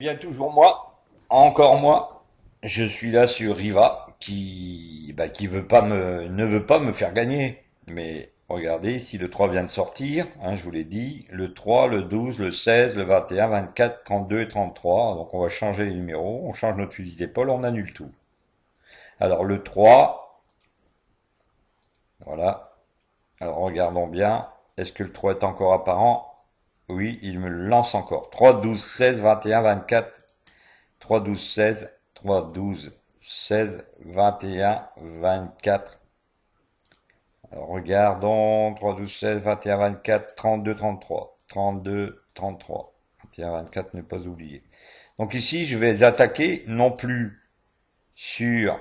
Bien toujours moi, encore moi, je suis là sur Riva qui ne veut pas me faire gagner. Mais regardez, si le 3 vient de sortir, hein, je vous l'ai dit, le 3, le 12, le 16, le 21, 24, 32 et 33. Donc on va changer les numéros, on change notre fusil d'épaule, on annule tout. Alors le 3, voilà. Alors regardons bien, est-ce que le 3 est encore apparent? Oui, il me le lance encore. 3, 12, 16, 21, 24. 3, 12, 16, 3, 12, 16, 21, 24. Alors, regardons, 3, 12, 16, 21, 24, 32, 33. 32, 33. 21, 24, ne pas oublier. Donc ici, je vais attaquer non plus sur...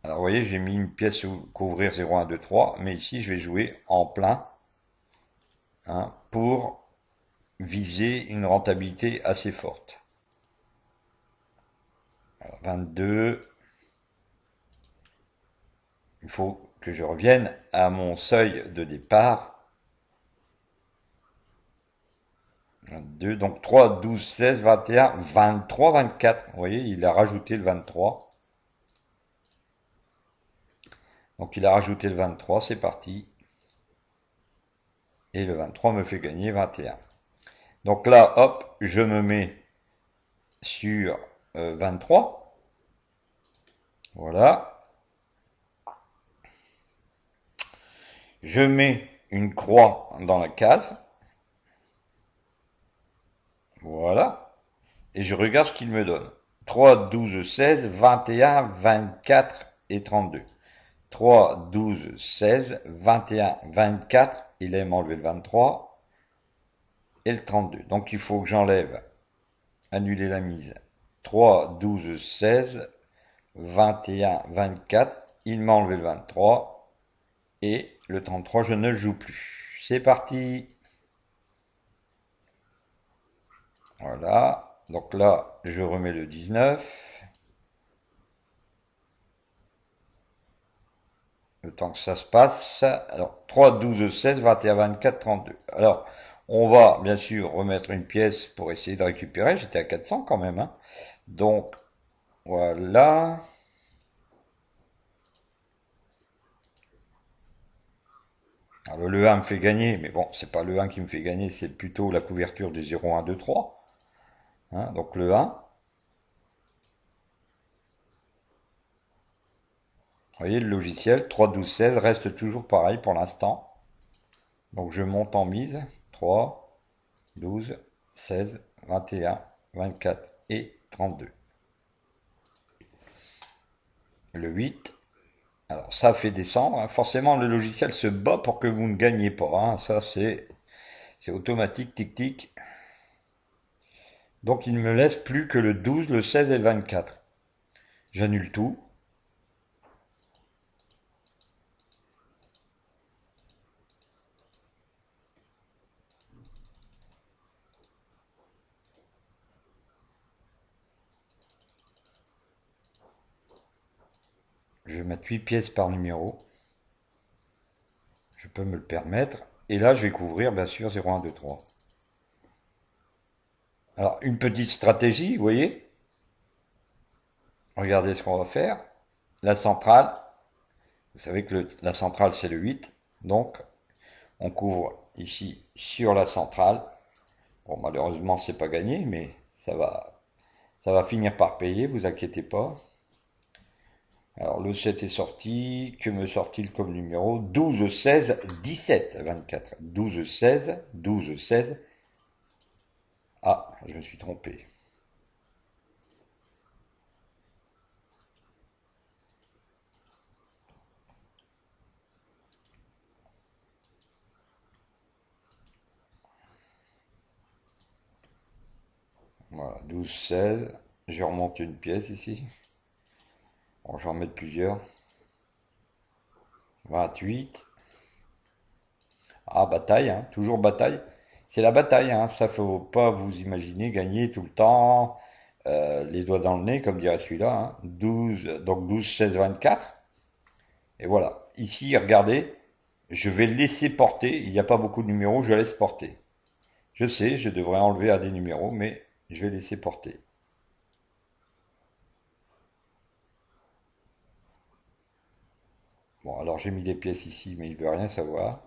Alors, vous voyez, j'ai mis une pièce couvrir 0, 1, 2, 3. Mais ici, je vais jouer en plein, hein, pour viser une rentabilité assez forte. Alors, 22, il faut que je revienne à mon seuil de départ. 22, donc 3, 12, 16, 21, 23, 24. Vous voyez, il a rajouté le 23. Donc il a rajouté le 23, c'est parti. Et le 23 me fait gagner 21. Donc là, hop, je me mets sur 23. Voilà. Je mets une croix dans la case. Voilà. Et je regarde ce qu'il me donne. 3, 12, 16, 21, 24 et 32. 3, 12, 16, 21, 24. Il aime enlever le 23 et le 32. Donc il faut que j'enlève, annuler la mise. 3, 12, 16, 21, 24. Il m'a enlevé le 23 et le 33, je ne le joue plus. C'est parti. Voilà. Donc là, je remets le 19. Le temps que ça se passe. Alors, 3, 12, 16, 21, 24, 32. Alors, on va bien sûr remettre une pièce pour essayer de récupérer. J'étais à 400 quand même, hein. Donc, voilà. Alors, le 1 me fait gagner, mais bon, c'est pas le 1 qui me fait gagner, c'est plutôt la couverture des 0, 1, 2, 3. Hein, donc le 1. Vous voyez, le logiciel 3, 12, 16 reste toujours pareil pour l'instant. Donc je monte en mise. 3, 12, 16, 21, 24 et 32. Le 8. Alors ça fait descendre, hein. Forcément le logiciel se bat pour que vous ne gagnez pas, hein. Ça c'est automatique, tic tic. Donc il ne me laisse plus que le 12, le 16 et le 24. J'annule tout. Je vais mettre 8 pièces par numéro. Je peux me le permettre. Et là je vais couvrir bien sûr 0, 1, 2, 3. Alors une petite stratégie, vous voyez. Regardez ce qu'on va faire. La centrale, vous savez que la centrale c'est le 8. Donc on couvre ici sur la centrale. Bon, malheureusement c'est pas gagné, mais ça va finir par payer, vous inquiétez pas. Alors le 7 est sorti, que me sort-il comme numéro? 12, 16, 17, 24. 12, 16, 12, 16. Ah, je me suis trompé. Voilà, 12, 16. Je vais remonter une pièce ici. Bon, je vais en mettre plusieurs. 28. Ah, bataille, hein, toujours bataille. C'est la bataille, hein, ça faut pas vous imaginer gagner tout le temps, les doigts dans le nez, comme dirait celui-là, hein. 12, donc 12, 16, 24. Et voilà. Ici, regardez, je vais laisser porter. Il n'y a pas beaucoup de numéros, je laisse porter. Je sais, je devrais enlever un des numéros, mais je vais laisser porter. Bon, alors j'ai mis des pièces ici, mais il ne veut rien savoir.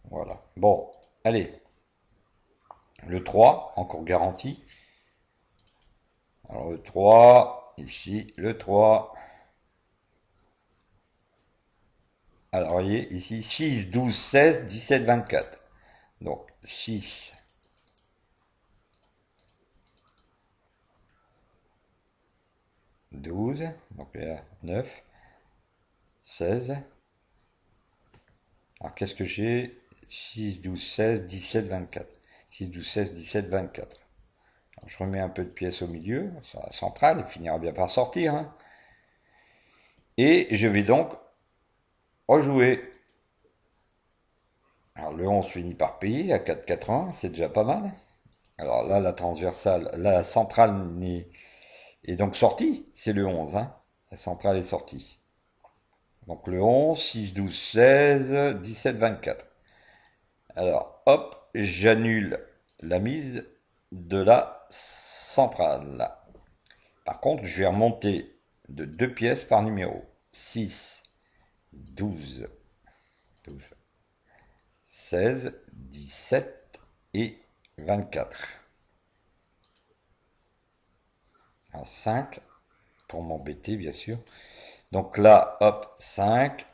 Voilà. Bon, allez. Le 3, encore garanti. Alors le 3, ici, le 3. Alors, vous voyez, ici, 6, 12, 16, 17, 24. Donc, 6, 12, donc là, 9, 16. Alors, qu'est-ce que j'ai? 6, 12, 16, 17, 24. 6, 12, 16, 17, 24. Alors, je remets un peu de pièces au milieu, sur la centrale, il finira bien par sortir, hein. Et je vais donc rejouer. Alors, le 11 finit par payer à 4,80, c'est déjà pas mal. Alors là, la transversale, la centrale est donc sortie, c'est le 11, hein. La centrale est sortie. Donc le 11, 6, 12, 16, 17, 24. Alors, hop, j'annule la mise de la centrale. Par contre, je vais remonter de 2 pièces par numéro. 6, 12, 12, 16, 17 et 24. Un 5, pour m'embêter, bien sûr. Donc là, hop, 5,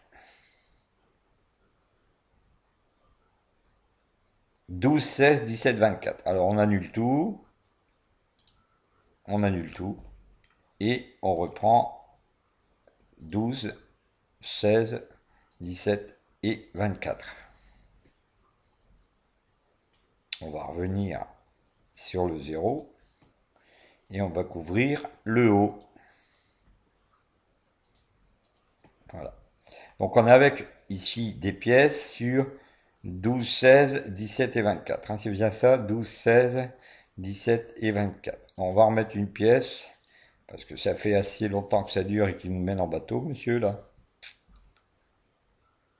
12, 16, 17, 24. Alors on annule tout. On annule tout. Et on reprend 12, 16, 17 et 24. On va revenir sur le 0. Et on va couvrir le haut. Voilà. Donc on a avec ici des pièces sur 12, 16, 17 et 24. Hein, c'est bien ça, 12, 16, 17 et 24. On va remettre une pièce, parce que ça fait assez longtemps que ça dure et qu'il nous mène en bateau, monsieur, là.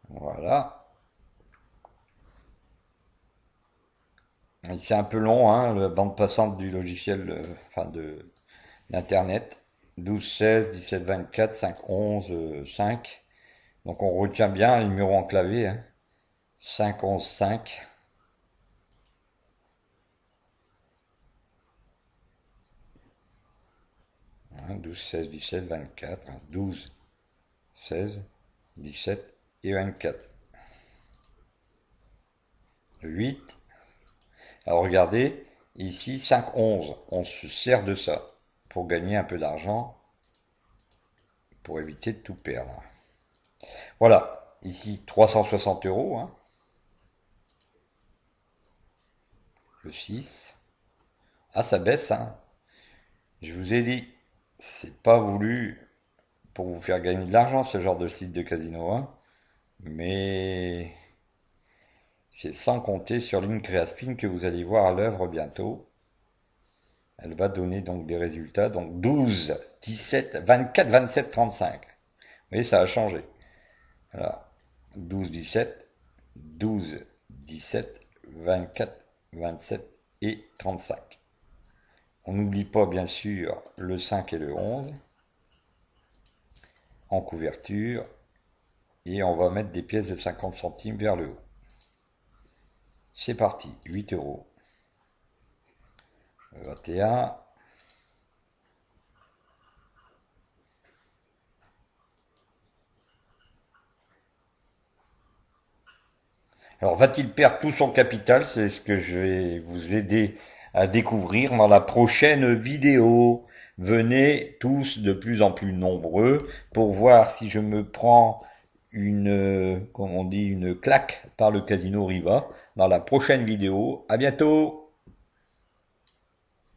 Voilà. C'est un peu long, hein, la bande passante du logiciel, enfin de l'internet. 12, 16, 17, 24, 5, 11, 5. Donc on retient bien les numéros enclavés, hein. 5, 11, 5. 12, 16, 17, 24. 12, 16, 17 et 24. Le 8. Alors regardez, ici 5, 11. On se sert de ça pour gagner un peu d'argent, pour éviter de tout perdre. Voilà, ici 360 euros. Hein. Le 6. Ah, ça baisse, hein. Je vous ai dit, c'est pas voulu pour vous faire gagner de l'argent, ce genre de site de casino, hein. Mais c'est sans compter sur l'Increaspin que vous allez voir à l'œuvre bientôt. Elle va donner donc des résultats. Donc 12, 17, 24, 27, 35. Vous voyez, ça a changé. Voilà. 12, 17, 12, 17, 24, 27 et 35. On n'oublie pas bien sûr le 5 et le 11 en couverture. Et on va mettre des pièces de 50 centimes vers le haut. C'est parti, 8 euros. 21. Alors, va-t-il perdre tout son capital? C'est ce que je vais vous aider à découvrir dans la prochaine vidéo. Venez tous de plus en plus nombreux pour voir si je me prends une, comme on dit, une claque par le casino Riva dans la prochaine vidéo. À bientôt!